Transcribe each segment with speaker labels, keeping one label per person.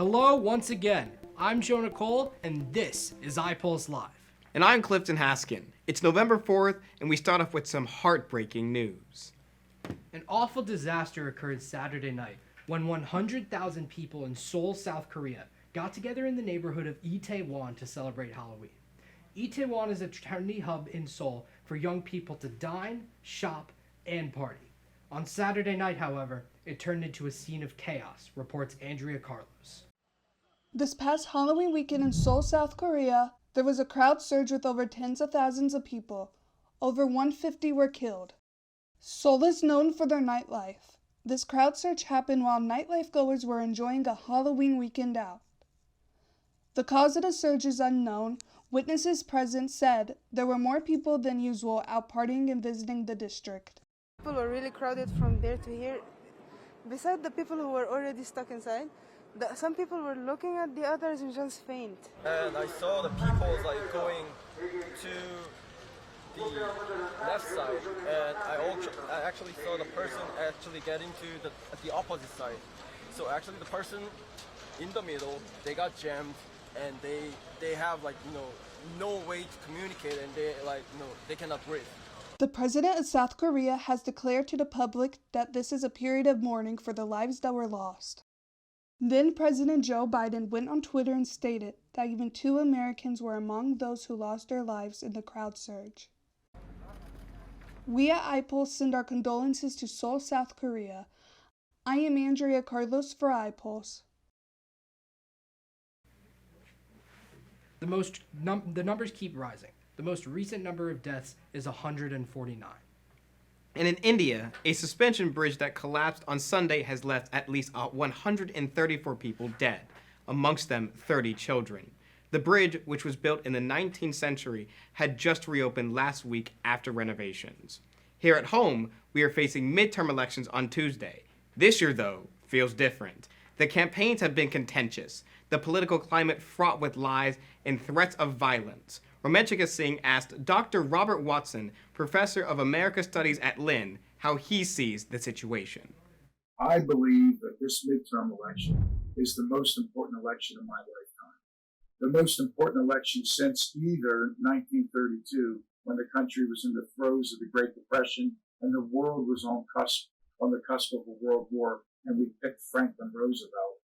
Speaker 1: Hello once again. I'm Jonah Cole, and this is iPulse Live.
Speaker 2: And I'm Clifton Haskin. It's November 4th, and we start off with some heartbreaking news.
Speaker 1: An awful disaster occurred Saturday night when 100,000 people in Seoul, South Korea got together in the neighborhood of Itaewon to celebrate Halloween. Itaewon is a trendy hub in Seoul for young people to dine, shop, and party. On Saturday night, however, it turned into a scene of chaos, reports Andrea Carlos.
Speaker 3: This past Halloween weekend in Seoul, South Korea, there was a crowd surge with over tens of thousands of people. Over 150 were killed. Seoul is known for their nightlife. This crowd surge happened while nightlife goers were enjoying a Halloween weekend out. The cause of the surge is unknown. Witnesses present said there were more people than usual out partying and visiting the district.
Speaker 4: People were really crowded from there to here. Besides the people who were already stuck inside, some people were looking at the others and just faint.
Speaker 5: And I saw the people going to the left side, and I actually saw the person actually getting to the opposite side. So actually the person in the middle, they got jammed, and they have no way to communicate, and they cannot breathe.
Speaker 3: The president of South Korea has declared to the public that this is a period of mourning for the lives that were lost. Then President Joe Biden went on Twitter and stated that even 2 Americans were among those who lost their lives in the crowd surge. We at iPulse send our condolences to Seoul, South Korea. I am Andrea Carlos for iPulse.
Speaker 1: The numbers keep rising. The most recent number of deaths is 149.
Speaker 2: And in India, a suspension bridge that collapsed on Sunday has left at least 134 people dead, amongst them 30 children. The bridge, which was built in the 19th century, had just reopened last week after renovations. Here at home, we are facing midterm elections on Tuesday. This year, though, feels different. The campaigns have been contentious, the political climate fraught with lies and threats of violence. Romanchika Singh asked Dr. Robert Watson, professor of America Studies at Lynn, how he sees the situation.
Speaker 6: I believe that this midterm election is the most important election of my lifetime. The most important election since either 1932, when the country was in the throes of the Great Depression and the world was on the cusp of a world war, and we picked Franklin Roosevelt,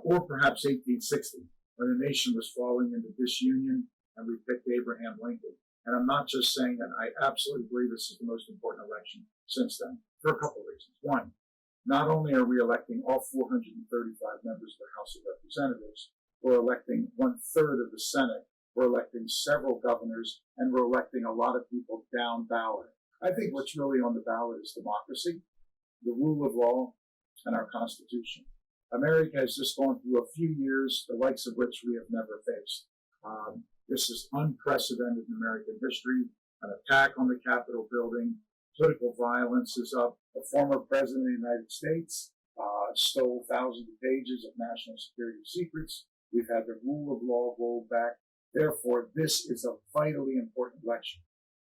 Speaker 6: or perhaps 1860, when the nation was falling into disunion, and we picked Abraham Lincoln. And I'm not just saying that. I absolutely believe this is the most important election since then, for a couple of reasons. One, not only are we electing all 435 members of the House of Representatives, we're electing 1/3 of the Senate, we're electing several governors, and we're electing a lot of people down ballot. I think what's really on the ballot is democracy, the rule of law, and our Constitution. America has just gone through a few years, the likes of which we have never faced. This is unprecedented in American history. An attack on the Capitol building, political violence is up. The former president of the United States stole thousands of pages of national security secrets. We've had the rule of law rolled back. Therefore, this is a vitally important election.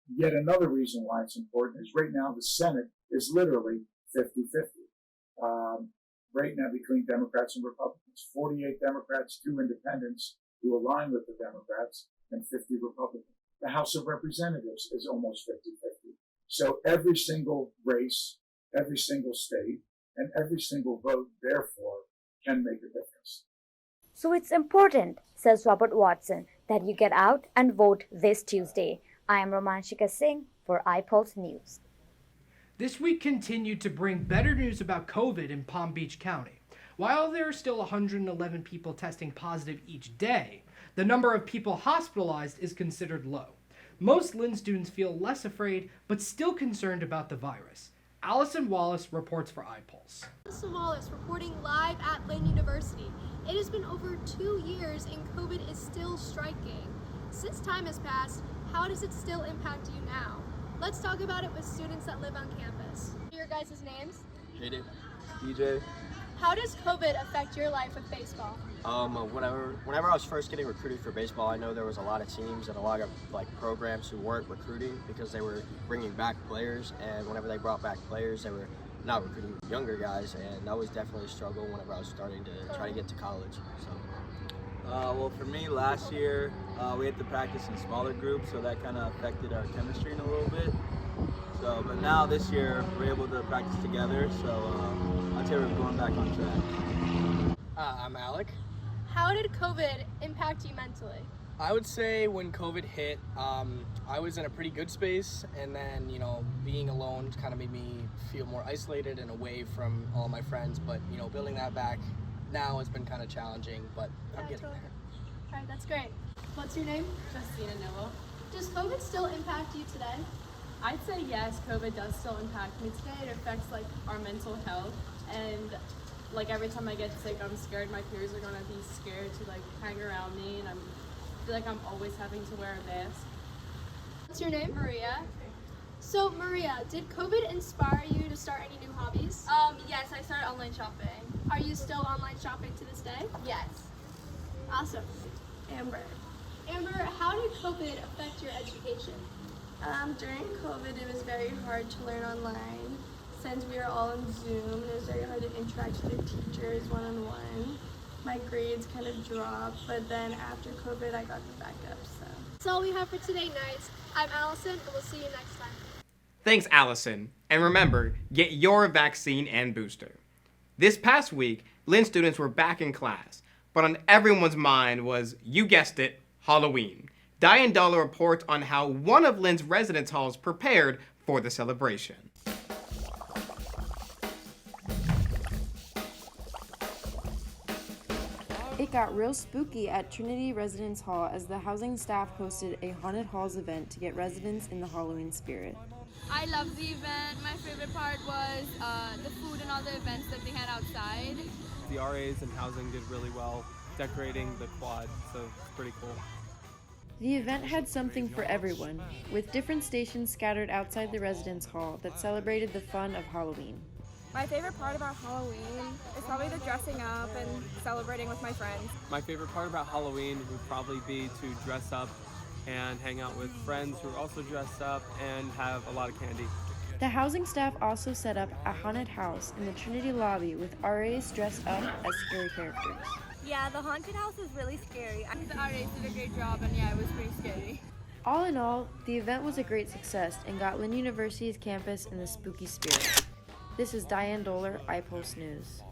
Speaker 6: Yet another reason why it's important is right now the Senate is literally 50-50. Right now between Democrats and Republicans, 48 Democrats, 2 independents who align with the Democrats, and 50 Republicans. The House of Representatives is almost 50-50. So every single race, every single state, and every single vote, therefore, can make a difference.
Speaker 7: So it's important, says Robert Watson, that you get out and vote this Tuesday. I am Romanchika Singh for iPulse News.
Speaker 1: This week continued to bring better news about COVID in Palm Beach County. While there are still 111 people testing positive each day, the number of people hospitalized is considered low. Most Lynn students feel less afraid, but still concerned about the virus. Allison Wallace reports for iPulse.
Speaker 8: Allison Wallace reporting live at Lynn University. It has been over 2 years and COVID is still striking. Since time has passed, how does it still impact you now? Let's talk about it with students that live on campus. What are your guys' names?
Speaker 5: Hayden, DJ.
Speaker 8: How does COVID affect your life with baseball?
Speaker 9: Whenever I was first getting recruited for baseball, I know there was a lot of teams and a lot of programs who weren't recruiting because they were bringing back players, and whenever they brought back players, they were not recruiting younger guys, and that was definitely a struggle whenever I was starting to try to get to college. So.
Speaker 10: Well, for me, last year we had to practice in smaller groups, so that kind of affected our chemistry in a little bit. So, but now this year we're able to practice together, so I'd say we're going back on track.
Speaker 11: I'm Alec.
Speaker 8: How did COVID impact you mentally?
Speaker 11: I would say when COVID hit, I was in a pretty good space, and then, being alone kind of made me feel more isolated and away from all my friends, but, building that back now has been kind of challenging, but I'm getting there.
Speaker 8: All right, that's great. What's your name?
Speaker 12: Justina Noel.
Speaker 8: Does COVID still impact you today?
Speaker 12: I'd say yes, COVID does still impact me today. It affects our mental health, and every time I get sick, I'm scared my peers are gonna be scared to hang around me, and I feel like I'm always having to wear a mask.
Speaker 8: What's your name?
Speaker 12: Maria.
Speaker 8: So Maria, did COVID inspire you to start any new hobbies?
Speaker 12: Yes, I started online shopping.
Speaker 8: Are you still online shopping to this day?
Speaker 12: Yes.
Speaker 8: Awesome.
Speaker 12: Amber.
Speaker 8: Amber, how did COVID affect your education?
Speaker 12: During COVID, it was very hard to learn online. Since we were all on Zoom, it was very hard to interact with the teachers one-on-one. My grades kind of dropped, but then after COVID, I got them back up, so.
Speaker 8: That's all we have for today, Nice. I'm Allison, and we'll see you next time.
Speaker 2: Thanks, Allison. And remember, get your vaccine and booster. This past week, Lynn students were back in class, but on everyone's mind was, you guessed it, Halloween. Diane Dollar reports on how one of Lynn's residence halls prepared for the celebration.
Speaker 13: It got real spooky at Trinity Residence Hall as the housing staff hosted a Haunted Halls event to get residents in the Halloween spirit.
Speaker 14: I loved the event. My favorite part was the food and all the events that they had outside.
Speaker 15: The RAs and housing did really well decorating the quad, so it's pretty cool.
Speaker 13: The event had something for everyone, with different stations scattered outside the residence hall that celebrated the fun of Halloween.
Speaker 14: My favorite part about Halloween is probably the dressing up and celebrating with my friends.
Speaker 15: My favorite part about Halloween would probably be to dress up and hang out with friends who are also dressed up and have a lot of candy.
Speaker 13: The housing staff also set up a haunted house in the Trinity lobby with RAs dressed up as scary characters.
Speaker 14: Yeah, the haunted house is really scary. I think the RAs did a great job, and yeah, it was pretty scary.
Speaker 13: All in all, the event was a great success and got Lynn University's campus in the spooky spirit. This is Diane Doler, iPulse News.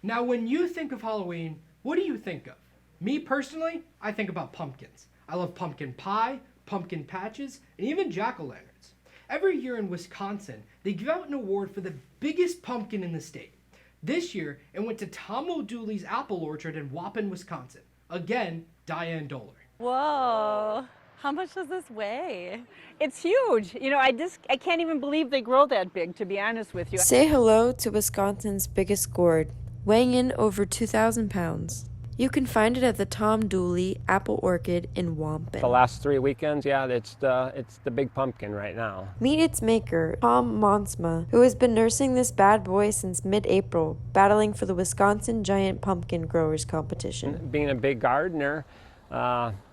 Speaker 1: Now, when you think of Halloween, what do you think of? Me personally, I think about pumpkins. I love pumpkin pie, pumpkin patches, and even jack-o'-lanterns. Every year in Wisconsin, they give out an award for the biggest pumpkin in the state. This year, it went to Tom O'Dooley's apple orchard in Waupun, Wisconsin. Again, Diane Doler.
Speaker 16: Whoa, how much does this weigh? It's huge. I can't even believe they grow that big, to be honest with you.
Speaker 13: Say hello to Wisconsin's biggest gourd, weighing in over 2,000 pounds. You can find it at the Tom Dooley Apple Orchard in Waupun.
Speaker 17: The last 3 weekends, yeah, it's the big pumpkin right now.
Speaker 13: Meet its maker, Tom Monsma, who has been nursing this bad boy since mid-April, battling for the Wisconsin Giant Pumpkin Growers Competition.
Speaker 17: Being a big gardener,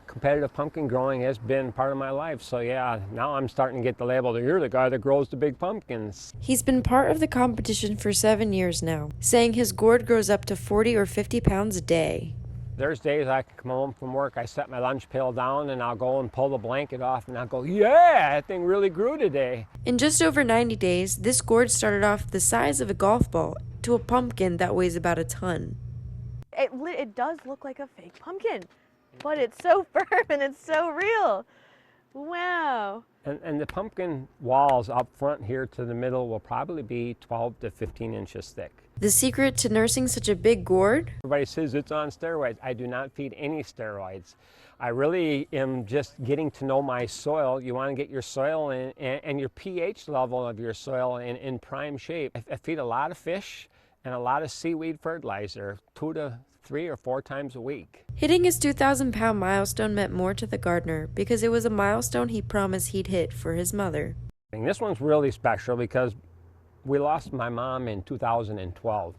Speaker 17: competitive pumpkin growing has been part of my life. So yeah, now I'm starting to get the label that you're the guy that grows the big pumpkins.
Speaker 13: He's been part of the competition for 7 years now, saying his gourd grows up to 40 or 50 pounds a day.
Speaker 17: There's days I can come home from work, I set my lunch pail down and I'll go and pull the blanket off and I'll go, yeah, that thing really grew today.
Speaker 13: In just over 90 days, this gourd started off the size of a golf ball to a pumpkin that weighs about a ton.
Speaker 18: It does look like a fake pumpkin, but it's so firm and it's so real. Wow.
Speaker 17: And the pumpkin walls up front here to the middle will probably be 12 to 15 inches thick.
Speaker 13: The secret to nursing such a big gourd?
Speaker 17: Everybody says it's on steroids. I do not feed any steroids. I really am just getting to know my soil. You want to get your soil and your pH level of your soil in prime shape. I feed a lot of fish and a lot of seaweed fertilizer 2 to 3 or 4 times a week.
Speaker 13: Hitting his 2,000-pound milestone meant more to the gardener because it was a milestone he promised he'd hit for his mother.
Speaker 17: And this one's really special because we lost my mom in 2012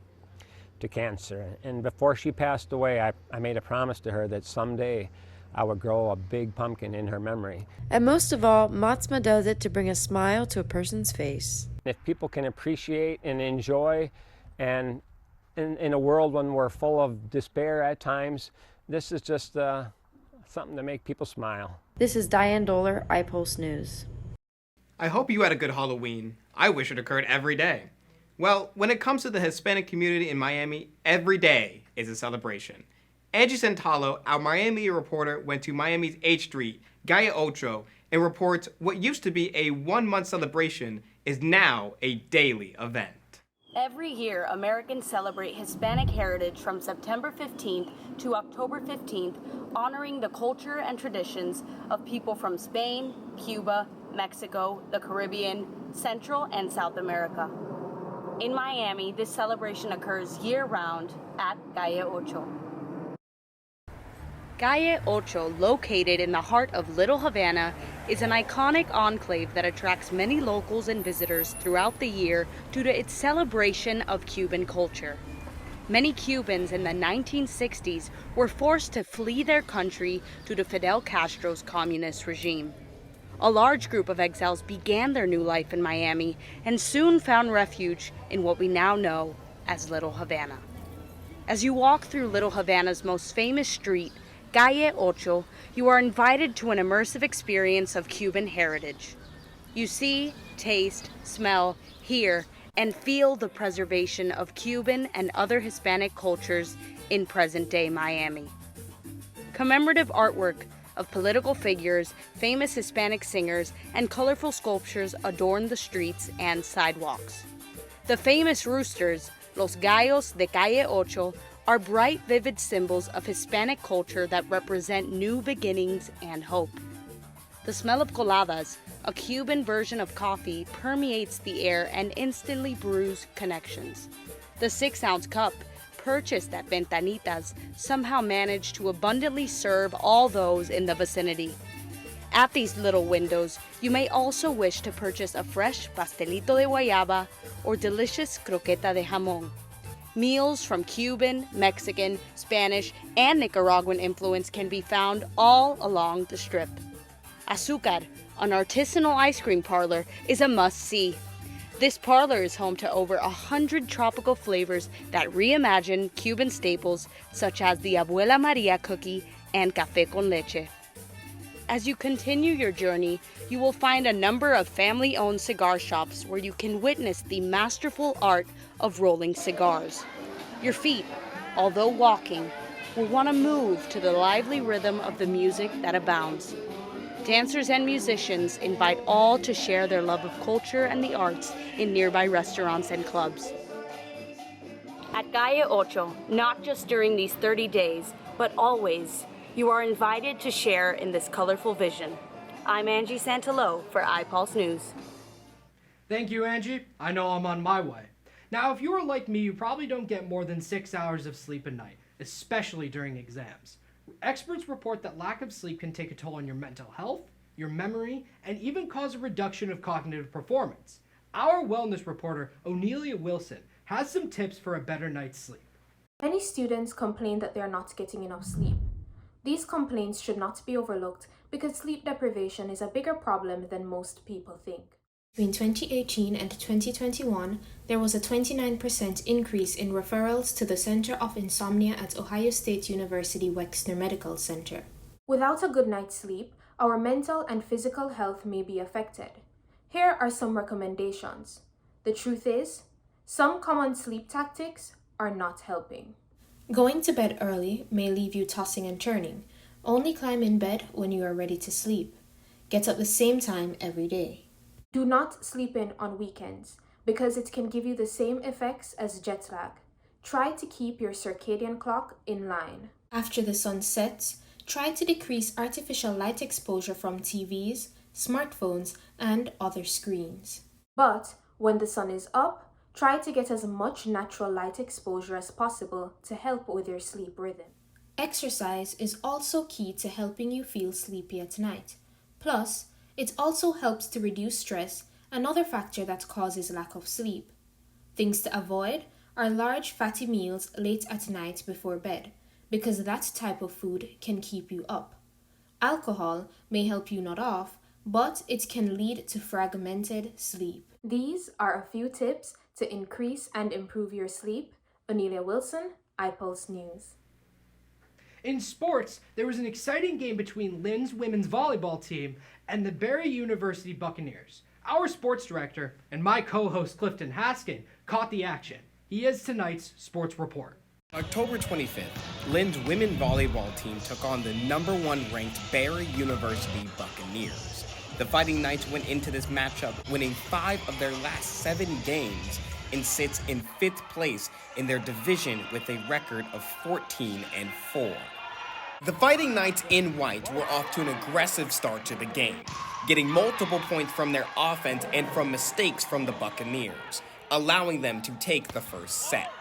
Speaker 17: to cancer. And before she passed away, I made a promise to her that someday I would grow a big pumpkin in her memory.
Speaker 13: And most of all, Motsma does it to bring a smile to a person's face.
Speaker 17: If people can appreciate and enjoy, and in a world when we're full of despair at times, this is just something to make people smile.
Speaker 13: This is Diane Doler, iPulse News.
Speaker 2: I hope you had a good Halloween. I wish it occurred every day. Well, when it comes to the Hispanic community in Miami, every day is a celebration. Angie Santalo, our Miami reporter, went to Miami's H Street, Calle Ocho, and reports what used to be a one-month celebration is now a daily event.
Speaker 19: Every year, Americans celebrate Hispanic heritage from September 15th to October 15th, honoring the culture and traditions of people from Spain, Cuba, Mexico, the Caribbean, Central and South America. In Miami, this celebration occurs year-round at Calle Ocho. Calle Ocho, located in the heart of Little Havana, is an iconic enclave that attracts many locals and visitors throughout the year due to its celebration of Cuban culture. Many Cubans in the 1960s were forced to flee their country due to Fidel Castro's communist regime. A large group of exiles began their new life in Miami and soon found refuge in what we now know as Little Havana. As you walk through Little Havana's most famous street, Calle Ocho, you are invited to an immersive experience of Cuban heritage. You see, taste, smell, hear, and feel the preservation of Cuban and other Hispanic cultures in present-day Miami. Commemorative artwork of political figures, famous Hispanic singers, and colorful sculptures adorn the streets and sidewalks. The famous roosters, Los Gallos de Calle Ocho, are bright, vivid symbols of Hispanic culture that represent new beginnings and hope. The smell of coladas, a Cuban version of coffee, permeates the air and instantly brews connections. The 6-ounce cup, purchased at Ventanitas, somehow managed to abundantly serve all those in the vicinity. At these little windows, you may also wish to purchase a fresh pastelito de guayaba or delicious croqueta de jamón. Meals from Cuban, Mexican, Spanish, and Nicaraguan influence can be found all along the strip. Azúcar, an artisanal ice cream parlor, is a must-see. This parlor is home to over 100 tropical flavors that reimagine Cuban staples such as the Abuela Maria cookie and café con leche. As you continue your journey, you will find a number of family-owned cigar shops where you can witness the masterful art of rolling cigars. Your feet, although walking, will want to move to the lively rhythm of the music that abounds. Dancers and musicians invite all to share their love of culture and the arts in nearby restaurants and clubs. At Calle Ocho, not just during these 30 days, but always, you are invited to share in this colorful vision. I'm Angie Santalo for iPulse News.
Speaker 1: Thank you, Angie. I know I'm on my way. Now, if you are like me, you probably don't get more than 6 hours of sleep a night, especially during exams. Experts report that lack of sleep can take a toll on your mental health, your memory, and even cause a reduction of cognitive performance. Our wellness reporter, Onelia Wilson, has some tips for a better night's sleep.
Speaker 20: Many students complain that they are not getting enough sleep. These complaints should not be overlooked because sleep deprivation is a bigger problem than most people think.
Speaker 21: Between 2018 and 2021, there was a 29% increase in referrals to the Center of Insomnia at Ohio State University Wexner Medical Center.
Speaker 20: Without a good night's sleep, our mental and physical health may be affected. Here are some recommendations. The truth is, some common sleep tactics are not helping.
Speaker 21: Going to bed early may leave you tossing and turning. Only climb in bed when you are ready to sleep. Get up the same time every day.
Speaker 20: Do not sleep in on weekends because it can give you the same effects as jet lag. Try to keep your circadian clock in line.
Speaker 21: After the sun sets, try to decrease artificial light exposure from TVs, smartphones, and other screens.
Speaker 20: But when the sun is up, try to get as much natural light exposure as possible to help with your sleep rhythm.
Speaker 21: Exercise is also key to helping you feel sleepy at night. Plus, it also helps to reduce stress, another factor that causes lack of sleep. Things to avoid are large fatty meals late at night before bed, because that type of food can keep you up. Alcohol may help you nod off, but it can lead to fragmented sleep. These are a few tips to increase and improve your sleep. Anelia Wilson, iPulse News.
Speaker 1: In sports, there was an exciting game between Lynn's women's volleyball team and the Barry University Buccaneers. Our sports director and my co-host Clifton Haskin caught the action. He is tonight's sports report.
Speaker 2: October 25th, Lynn's women volleyball team took on the number 1 ranked Barry University Buccaneers. The Fighting Knights went into this matchup winning 5 of their last 7 games and sits in 5th place in their division with a record of 14-4. The Fighting Knights in white were off to an aggressive start to the game, getting multiple points from their offense and from mistakes from the Buccaneers, allowing them to take the first set.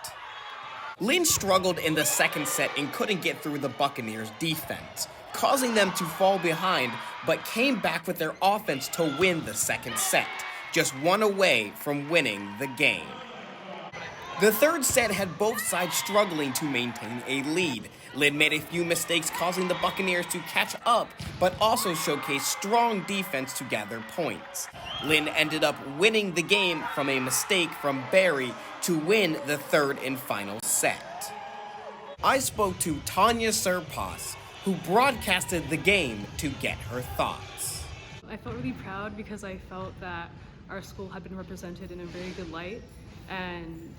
Speaker 2: Lynn struggled in the second set and couldn't get through the Buccaneers' defense, causing them to fall behind, but came back with their offense to win the second set, just one away from winning the game. The third set had both sides struggling to maintain a lead. Lynn made a few mistakes, causing the Buccaneers to catch up, but also showcased strong defense to gather points. Lynn ended up winning the game from a mistake from Barry to win the third and final set. I spoke to Tanya Serpas, who broadcasted the game, to get her thoughts.
Speaker 4: I felt really proud because I felt that our school had been represented in a very good light, and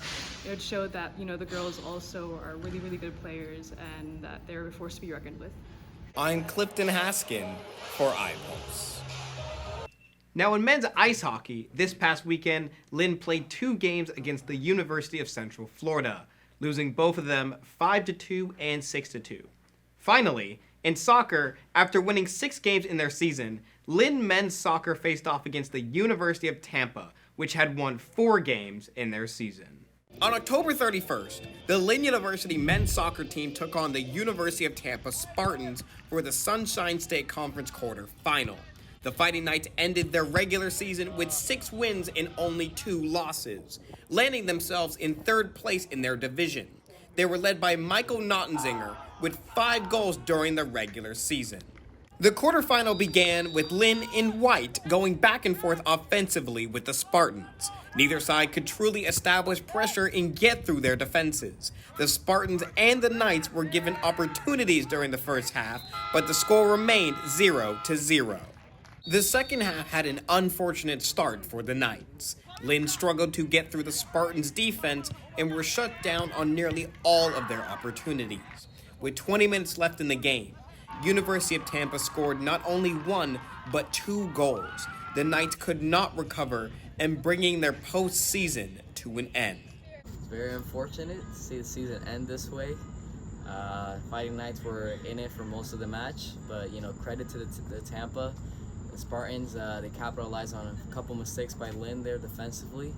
Speaker 4: it showed that, the girls also are really, really good players and that they're a force to be reckoned with.
Speaker 2: I'm Clifton Haskin for iPulse. Now in men's ice hockey, this past weekend, Lynn played 2 games against the University of Central Florida, losing both of them 5-2 and 6-2. Finally, in soccer, after winning 6 games in their season, Lynn men's soccer faced off against the University of Tampa, which had won 4 games in their season. On October 31st, the Lynn University men's soccer team took on the University of Tampa Spartans for the Sunshine State Conference quarterfinal. The Fighting Knights ended their regular season with 6 wins and only 2 losses, landing themselves in 3rd place in their division. They were led by Michael Nottenzinger with 5 goals during the regular season. The quarterfinal began with Lynn in white going back and forth offensively with the Spartans. Neither side could truly establish pressure and get through their defenses. The Spartans and the Knights were given opportunities during the first half, but the score remained 0-0. The second half had an unfortunate start for the Knights. Lynn struggled to get through the Spartans' defense and were shut down on nearly all of their opportunities. With 20 minutes left in the game, University of Tampa scored not only 1, but 2 goals. The Knights could not recover and bringing their postseason to an end.
Speaker 22: It's very unfortunate to see the season end this way. Fighting Knights were in it for most of the match, but credit to the Tampa. The Spartans, they capitalized on a couple mistakes by Lynn there defensively,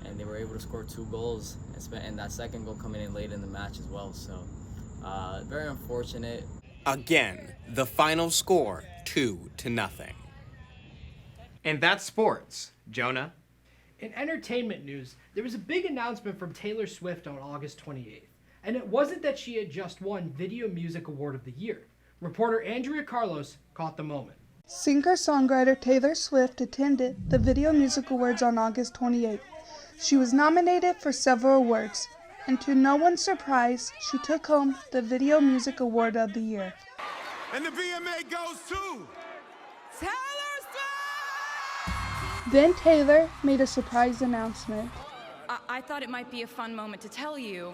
Speaker 22: and they were able to score 2 goals, and that second goal coming in late in the match as well. So very unfortunate.
Speaker 2: Again, the final score 2-0. And that's sports. Jonah?
Speaker 1: In entertainment news, there was a big announcement from Taylor Swift on August 28th, and it wasn't that she had just won Video Music Award of the Year. Reporter Andrea Carlos caught the moment.
Speaker 3: Singer-songwriter Taylor Swift attended the Video Music Awards on August 28th. She was nominated for several awards, and to no one's surprise, she took home the Video Music Award of the Year.
Speaker 23: And the VMA goes to Taylor Swift!
Speaker 3: Then Taylor made a surprise announcement.
Speaker 24: I thought it might be a fun moment to tell you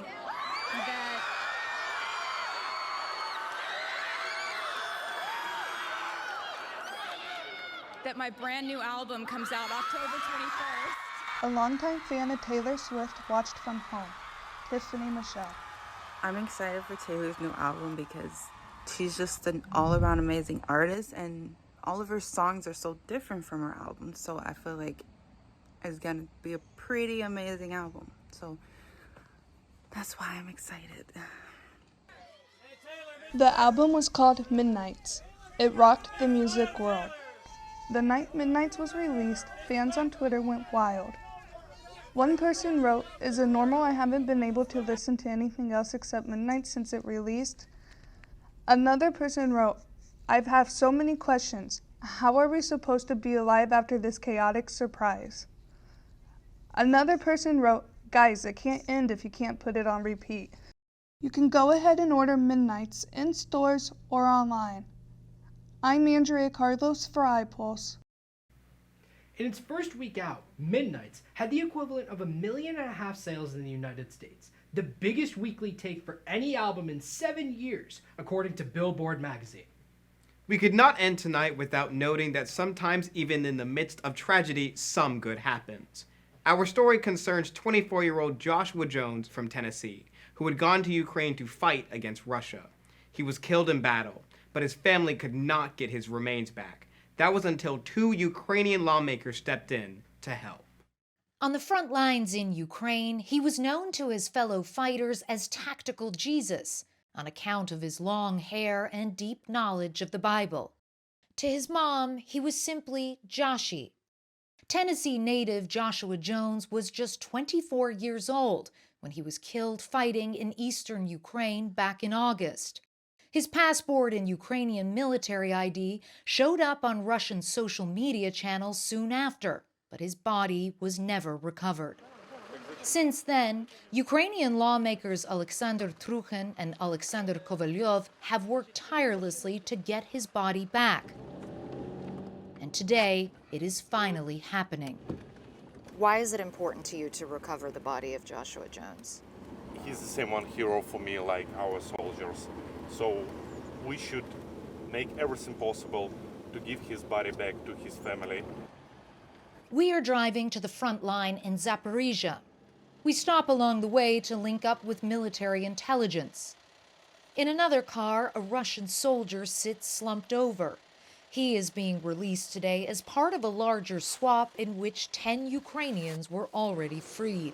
Speaker 24: that my brand new album comes out October 21st.
Speaker 3: A longtime fan of Taylor Swift watched from home. Tiffany Michelle.
Speaker 25: I'm excited for Taylor's new album because she's just an all-around amazing artist, and all of her songs are so different from her album. So I feel like it's gonna be a pretty amazing album. So that's why I'm excited.
Speaker 3: The album was called Midnights. It rocked the music world. The night Midnights was released, fans on Twitter went wild. One person wrote, "Is it normal I haven't been able to listen to anything else except Midnight since it released?" Another person wrote, "I've had so many questions. How are we supposed to be alive after this chaotic surprise? Another person wrote, "Guys, it can't end if you can't put it on repeat." You can go ahead and order Midnights in stores or online. I'm Andrea Carlos for iPulse.
Speaker 1: In its first week out, Midnights had the equivalent of 1.5 million sales in the United States, the biggest weekly take for any album in 7 years, according to Billboard magazine.
Speaker 2: We could not end tonight without noting that sometimes even in the midst of tragedy, some good happens. Our story concerns 24-year-old Joshua Jones from Tennessee, who had gone to Ukraine to fight against Russia. He was killed in battle, but his family could not get his remains back. That was until 2 Ukrainian lawmakers stepped in to help.
Speaker 5: On the front lines in Ukraine, he was known to his fellow fighters as Tactical Jesus, on account of his long hair and deep knowledge of the Bible. To his mom, he was simply Joshi. Tennessee native Joshua Jones was just 24 years old when he was killed fighting in eastern Ukraine back in August. His passport and Ukrainian military ID showed up on Russian social media channels soon after, but his body was never recovered. Since then, Ukrainian lawmakers Alexander Trukhin and Alexander Kovalyov have worked tirelessly to get his body back. And today, it is finally happening.
Speaker 6: Why is it important to you to recover the body of Joshua Jones?
Speaker 7: He's the same one hero for me like our soldiers. So we should make everything possible to give his body back to his family.
Speaker 5: We are driving to the front line in Zaporizhia. We stop along the way to link up with military intelligence. In another car, a Russian soldier sits slumped over. He is being released today as part of a larger swap in which 10 Ukrainians were already freed.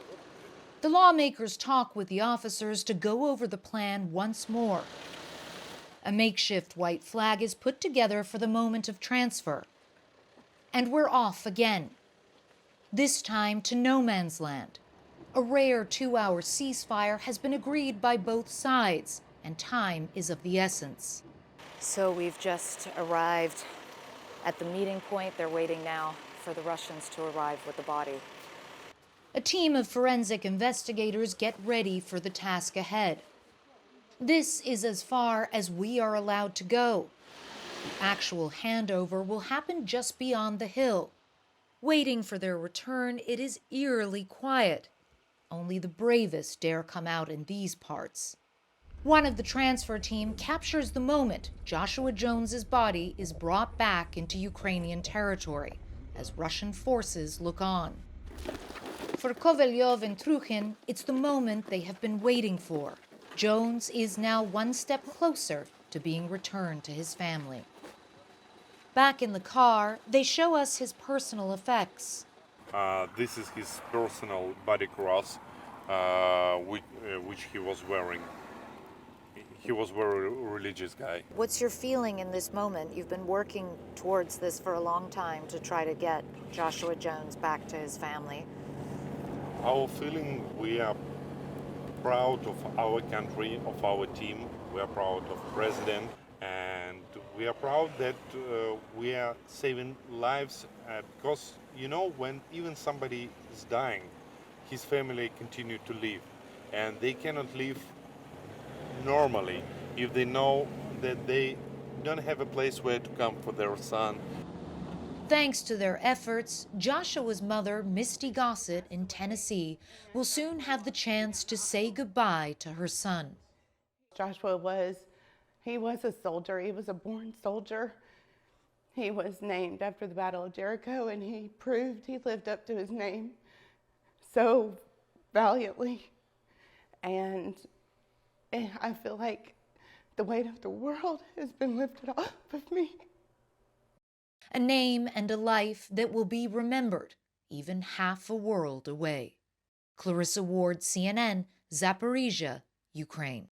Speaker 5: The lawmakers talk with the officers to go over the plan once more. A makeshift white flag is put together for the moment of transfer. And we're off again. This time to no man's land. A rare 2-hour ceasefire has been agreed by both sides, and time is of the essence.
Speaker 6: So we've just arrived at the meeting point. They're waiting now for the Russians to arrive with the body.
Speaker 5: A team of forensic investigators get ready for the task ahead. This is as far as we are allowed to go. The actual handover will happen just beyond the hill. Waiting for their return, it is eerily quiet. Only the bravest dare come out in these parts. One of the transfer team captures the moment Joshua Jones's body is brought back into Ukrainian territory as Russian forces look on. For Kovalyov and Trukhin, it's the moment they have been waiting for. Jones is now one step closer to being returned to his family. Back in the car, they show us his personal effects.
Speaker 7: This is his personal body cross, which he was wearing. He was a very religious guy.
Speaker 6: What's your feeling in this moment? You've been working towards this for a long time to try to get Joshua Jones back to his family.
Speaker 7: Our feeling, we are proud of our country, of our team. We are proud of the president, and we are proud that we are saving lives because, you know, when even somebody is dying, his family continue to live, and they cannot live normally if they know that they don't have a place where to come for their son.
Speaker 5: Thanks to their efforts, Joshua's mother, Misty Gossett in Tennessee, will soon have the chance to say goodbye to her son.
Speaker 9: Joshua was a soldier. He was a born soldier. He was named after the Battle of Jericho, and he proved he lived up to his name so valiantly. And I feel like the weight of the world has been lifted off of me.
Speaker 5: A name and a life that will be remembered, even half a world away. Clarissa Ward, CNN, Zaporizhia, Ukraine.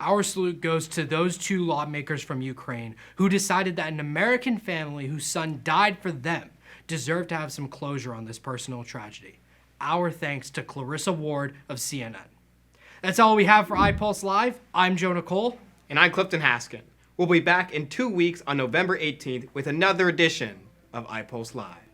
Speaker 1: Our salute goes to those 2 lawmakers from Ukraine who decided that an American family whose son died for them deserved to have some closure on this personal tragedy. Our thanks to Clarissa Ward of CNN. That's all we have for iPulse Live. I'm Jonah Cole.
Speaker 2: And I'm Clifton Haskin. We'll be back in 2 weeks on November 18th with another edition of iPulse Live.